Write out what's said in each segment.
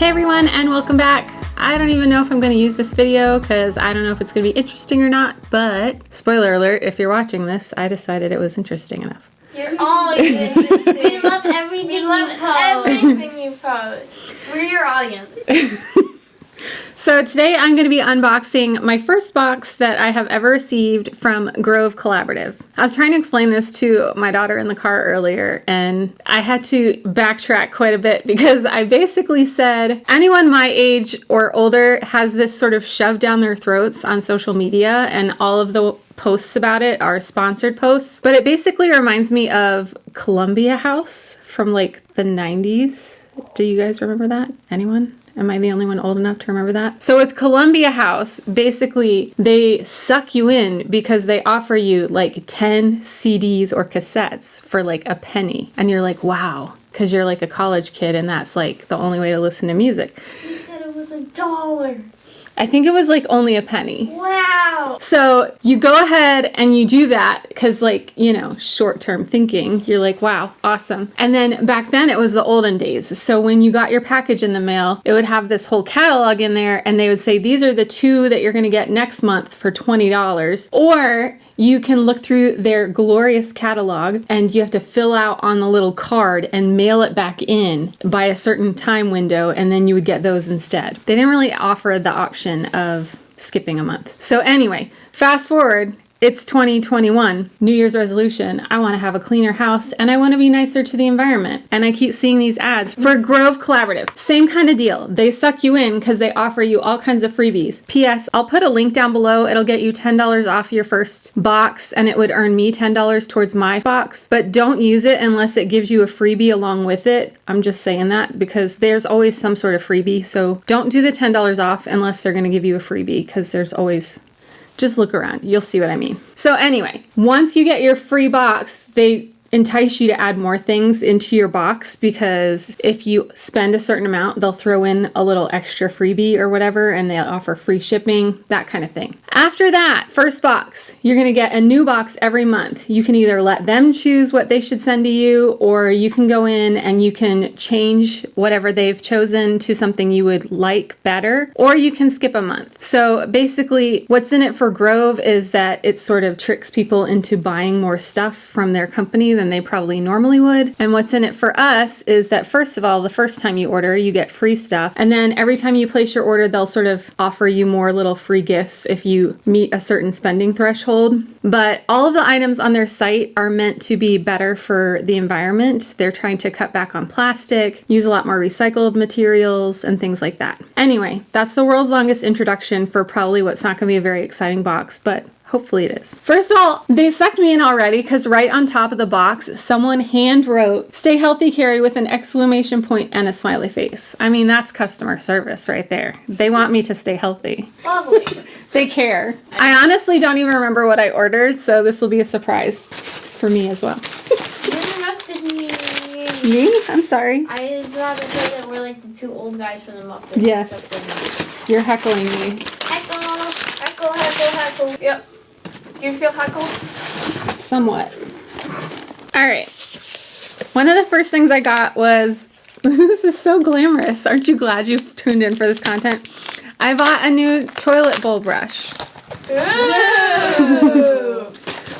everyone, and welcome back. I don't even know if I'm going to use this video because I don't know if it's going to be interesting or not, but spoiler alert, if you're watching this, I decided it was interesting enough. You're always interesting. We love everything We love everything you post. We're your audience. So today I'm going to be unboxing my first box that I have ever received from Grove Collaborative. I was trying to explain this to my daughter in the car earlier, and I had to backtrack quite a bit because I basically said anyone my age or older has this sort of shoved down their throats on social media, and all of the posts about it are sponsored posts. But it basically reminds me of Columbia House from like the 90s. Do you guys remember that? Anyone? Am I the only one old enough to remember that? So with Columbia House, basically they suck you in because they offer you like 10 CDs or cassettes for like a penny. And you're like, wow, because you're like a college kid and that's like the only way to listen to music. You said it was $1. I think it was like only a penny. Wow. So you go ahead and you do that because like, you know, short-term thinking, you're like, wow, awesome. And then back then it was the olden days. So when you got your package in the mail, it would have this whole catalog in there and they would say, these are the 2 that you're going to get next month for $20. Or you can look through their glorious catalog and you have to fill out on the little card and mail it back in by a certain time window, and then you would get those instead. They didn't really offer the option of skipping a month. So anyway, fast forward. It's 2021, New Year's resolution. I want to have a cleaner house and I want to be nicer to the environment. And I keep seeing these ads for Grove Collaborative. Same kind of deal. They suck you in because they offer you all kinds of freebies. P.S. I'll put a link down below. It'll get you $10 off your first box and it would earn me $10 towards my box. But don't use it unless it gives you a freebie along with it. I'm just saying that because there's always some sort of freebie. So don't do the $10 off unless they're going to give you a freebie because there's always... Just look around. You'll see what I mean. So anyway, once you get your free box, they entice you to add more things into your box because if you spend a certain amount, they'll throw in a little extra freebie or whatever, and they'll offer free shipping, that kind of thing. After that, first box, you're going to get a new box every month. You can either let them choose what they should send to you, or you can go in and you can change whatever they've chosen to something you would like better, or you can skip a month. So basically, what's in it for Grove is that it sort of tricks people into buying more stuff from their company than they probably normally would. And what's in it for us is that first of all, the first time you order, you get free stuff. And then every time you place your order, they'll sort of offer you more little free gifts if you meet a certain spending threshold. But all of the items on their site are meant to be better for the environment. They're trying to cut back on plastic, use a lot more recycled materials and things like that. Anyway, that's the world's longest introduction for probably what's not going to be a very exciting box, but hopefully it is. First of all, they sucked me in already because right on top of the box, someone hand wrote, "Stay healthy, Carrie," with an exclamation point and a smiley face. I mean, that's customer service right there. They want me to stay healthy. Lovely. They care. I honestly don't even remember what I ordered, so this will be a surprise for me as well. You interrupted me. Me? I'm sorry. I was about to say that we're like the 2 old guys from the Muppets. Yes. You're heckling me. Heckle, heckle, heckle, heckle. Yep. Do you feel heckled? Somewhat. All right. One of the first things I got was, this is so glamorous. Aren't you glad you tuned in for this content? I bought a new toilet bowl brush. Ooh.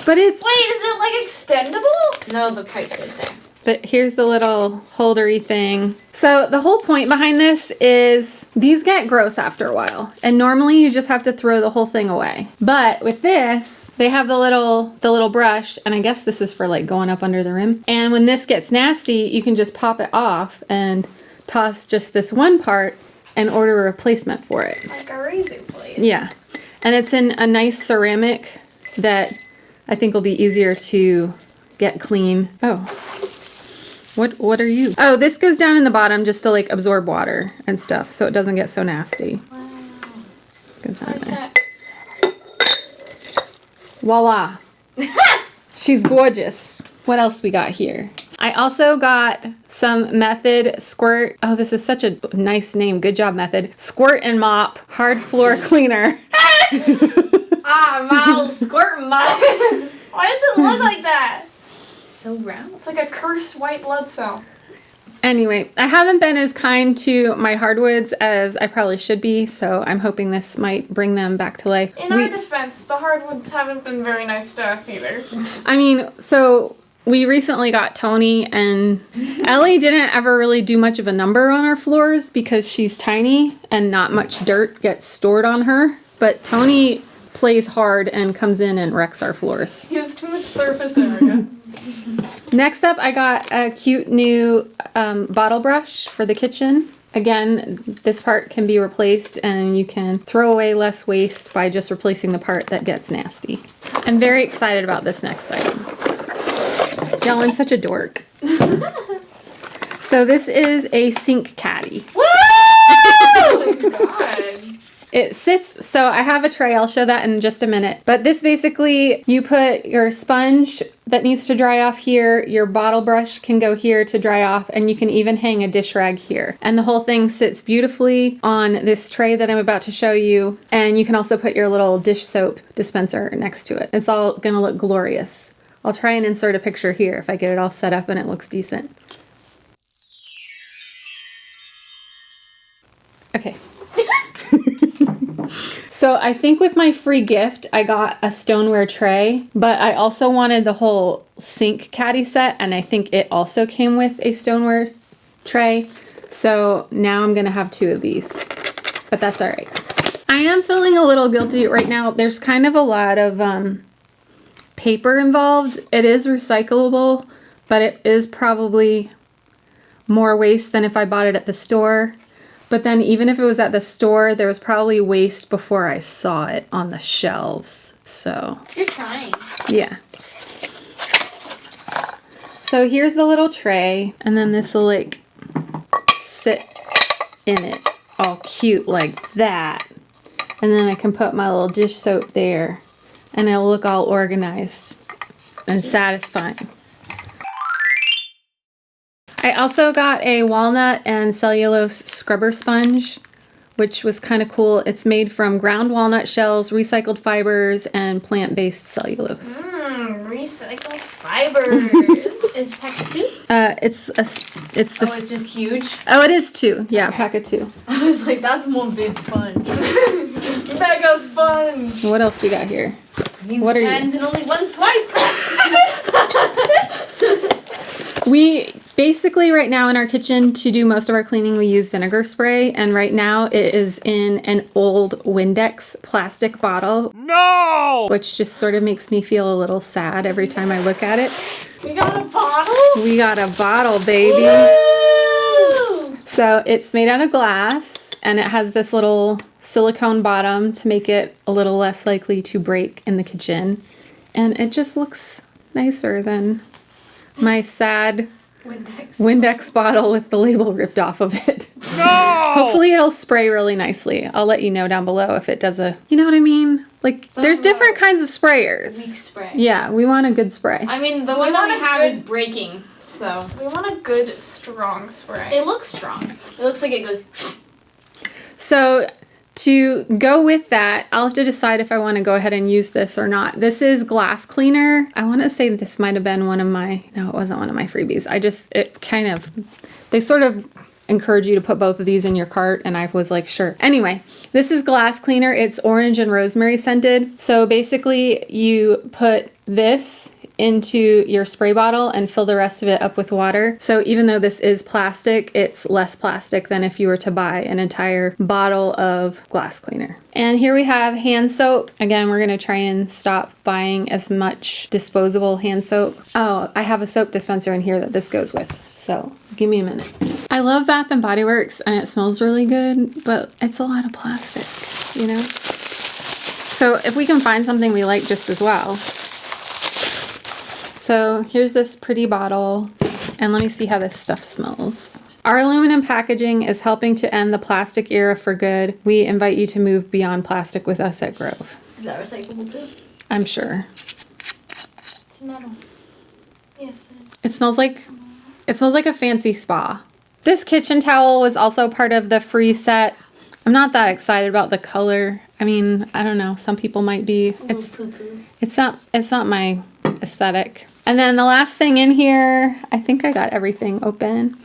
But it's... Wait, is it like extendable? No, the pipe is there. But here's the little holdery thing. So the whole point behind this is these get gross after a while. And normally you just have to throw the whole thing away. But with this, they have the little brush, and I guess this is for like going up under the rim. And when this gets nasty, you can just pop it off and toss just this one part and order a replacement for it. Like a razor blade. Yeah. And it's in a nice ceramic that I think will be easier to get clean. Oh. What are you? Oh, this goes down in the bottom just to like absorb water and stuff so it doesn't get so nasty. Wow. Goes down Like there. that. Voila. She's gorgeous. What else we got here? I also got some Method Squirt. Oh, this is such a nice name. Good job, Method. Squirt and Mop Hard Floor Cleaner. Model squirt mop. Why does it look like that? So round. It's like a cursed white blood cell. Anyway, I haven't been as kind to my hardwoods as I probably should be, so I'm hoping this might bring them back to life. In our defense, the hardwoods haven't been very nice to us either. I mean, so we recently got Tony, and Ellie didn't ever really do much of a number on our floors because she's tiny and not much dirt gets stored on her. But Tony plays hard and comes in and wrecks our floors. He has too much surface area. Next up, I got a cute new bottle brush for the kitchen. Again, this part can be replaced and you can throw away less waste by just replacing the part that gets nasty. I'm very excited about this next item. Y'all, I'm such a dork. So this is a sink caddy. Woo! Oh my god. It sits, so I have a tray, I'll show that in just a minute. But this basically, you put your sponge that needs to dry off here, your bottle brush can go here to dry off, and you can even hang a dish rag here. And the whole thing sits beautifully on this tray that I'm about to show you. And you can also put your little dish soap dispenser next to it. It's all gonna look glorious. I'll try and insert a picture here if I get it all set up and it looks decent. Okay. So I think with my free gift, I got a stoneware tray, but I also wanted the whole sink caddy set, and I think it also came with a stoneware tray. So now I'm gonna have 2 of these, but that's all right. I am feeling a little guilty right now. There's kind of a lot of paper involved. It is recyclable, but it is probably more waste than if I bought it at the store. But then even if it was at the store, there was probably waste before I saw it on the shelves. So you're trying. Yeah. So here's the little tray, and then this will like sit in it all cute like that. And then I can put my little dish soap there, and it'll look all organized and satisfying. I also got a walnut and cellulose scrubber sponge, which was kind of cool. It's made from ground walnut shells, recycled fibers, and plant-based cellulose. Recycled fibers. Is pack of 2? It's It's just huge. Oh, it is 2. Yeah, Okay. pack of 2. I was like, that's one big sponge. Mega sponge. What else we got here? What are you? And in only one swipe. We basically right now in our kitchen to do most of our cleaning we use vinegar spray, and right now it is in an old Windex plastic bottle. No! Which just sort of makes me feel a little sad every time I look at it. We got a bottle? We got a bottle, baby. Woo! So it's made out of glass and it has this little silicone bottom to make it a little less likely to break in the kitchen. And it just looks nicer than my sad Windex bottle with the label ripped off of it. No! Hopefully it'll spray really nicely. I'll let you know down below if it does you know what I mean? Like, there's different kinds of sprayers. Weak spray. Yeah, we want a good spray. I mean, the one that we have is breaking, so. We want a good, strong spray. It looks strong. It looks like it goes. So to go with that, I'll have to decide if I want to go ahead and use this or not. This is glass cleaner. I want to say this might have been no, it wasn't one of my freebies. They sort of encourage you to put both of these in your cart, and I was like, sure. Anyway, this is glass cleaner. It's orange and rosemary scented. So basically you put this into your spray bottle and fill the rest of it up with water. So even though this is plastic, it's less plastic than if you were to buy an entire bottle of glass cleaner. And here we have hand soap. Again, we're gonna try and stop buying as much disposable hand soap. Oh, I have a soap dispenser in here that this goes with. So give me a minute. I love Bath & Body Works and it smells really good, but it's a lot of plastic, you know? So if we can find something we like just as well. So here's this pretty bottle, and let me see how this stuff smells. Our aluminum packaging is helping to end the plastic era for good. We invite you to move beyond plastic with us at Grove. Is that recyclable too? I'm sure. It's metal. Yes. It smells like a fancy spa. This kitchen towel was also part of the free set. I'm not that excited about the color. I mean, I don't know. Some people might be. It's not my aesthetic. And then the last thing in here, I think I got everything open.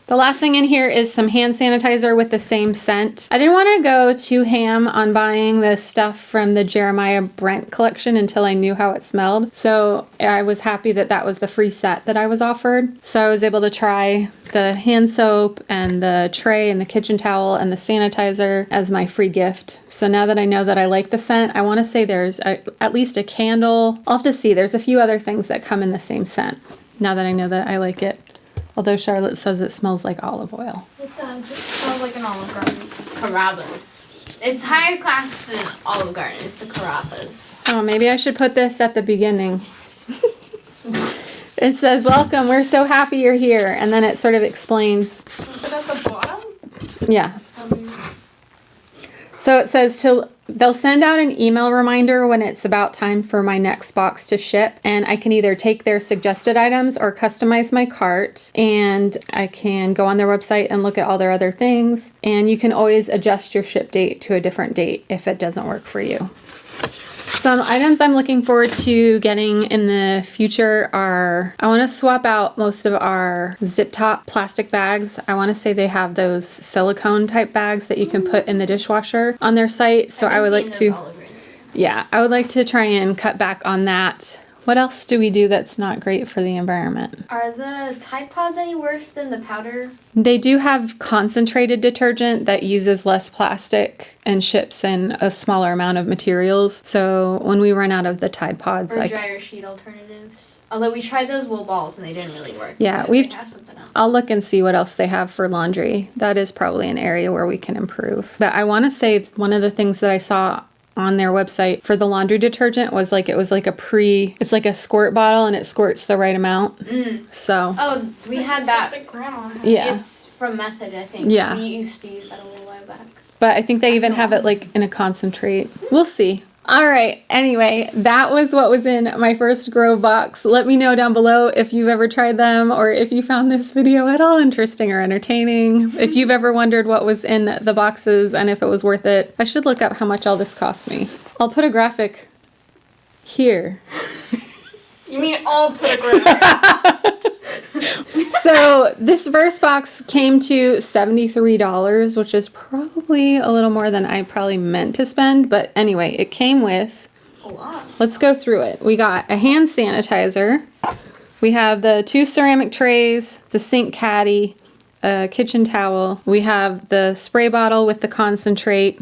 The last thing in here is some hand sanitizer with the same scent. I didn't want to go too ham on buying the stuff from the Jeremiah Brent collection until I knew how it smelled. So I was happy that that was the free set that I was offered. So I was able to try the hand soap and the tray and the kitchen towel and the sanitizer as my free gift. So now that I know that I like the scent, I want to say there's at least a candle. I'll have to see. There's a few other things that come in the same scent now that I know that I like it. Although Charlotte says it smells like olive oil. It does. It smells like an Olive Garden. Carrabba's. It's higher class than Olive Garden. It's the Carrabba's. Oh, maybe I should put this at the beginning. It says, welcome, we're so happy you're here. And then it sort of explains. Is it at the bottom? Yeah. So it says they'll send out an email reminder when it's about time for my next box to ship, and I can either take their suggested items or customize my cart, and I can go on their website and look at all their other things, and you can always adjust your ship date to a different date if it doesn't work for you. Some items I'm looking forward to getting in the future are, I want to swap out most of our zip top plastic bags. I want to say they have those silicone type bags that you can put in the dishwasher on their site. So I would like to, yeah, I would like to try and cut back on that. What else do we do that's not great for the environment? Are the Tide Pods any worse than the powder? They do have concentrated detergent that uses less plastic and ships in a smaller amount of materials. So when we run out of the Tide Pods, Or dryer sheet alternatives. Although we tried those wool balls and they didn't really work. Yeah, we have something else. I'll look and see what else they have for laundry. That is probably an area where we can improve. But I want to say one of the things that I saw on their website for the laundry detergent was like, it was like it's like a squirt bottle and it squirts the right amount. So. Oh, we had that. That grandma had. Yeah. It's from Method, I think. Yeah. We used to use that a little while back. But I think they even have it like in a concentrate. We'll see. All right. Anyway, that was what was in my first grow box. Let me know down below if you've ever tried them or if you found this video at all interesting or entertaining. If you've ever wondered what was in the boxes and if it was worth it. I should look up how much all this cost me. I'll put a graphic here. You mean I'll put a graphic? So this first box came to $73, which is probably a little more than I probably meant to spend. But anyway, it came with A lot. Let's go through it. We got a hand sanitizer. We have the 2 ceramic trays, the sink caddy, a kitchen towel. We have the spray bottle with the concentrate.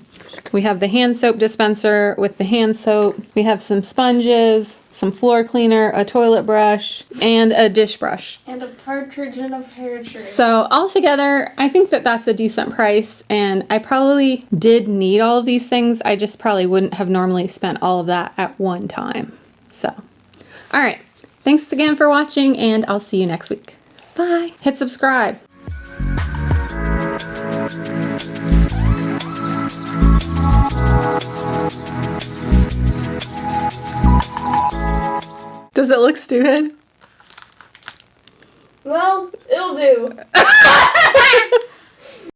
We have the hand soap dispenser with the hand soap. We have some sponges, some floor cleaner, a toilet brush, and a dish brush. And a partridge in a pear tree. So altogether, I think that that's a decent price, and I probably did need all of these things. I just probably wouldn't have normally spent all of that at one time. So, all right. Thanks again for watching, and I'll see you next week. Bye. Hit subscribe. Does it look stupid? Well, it'll do.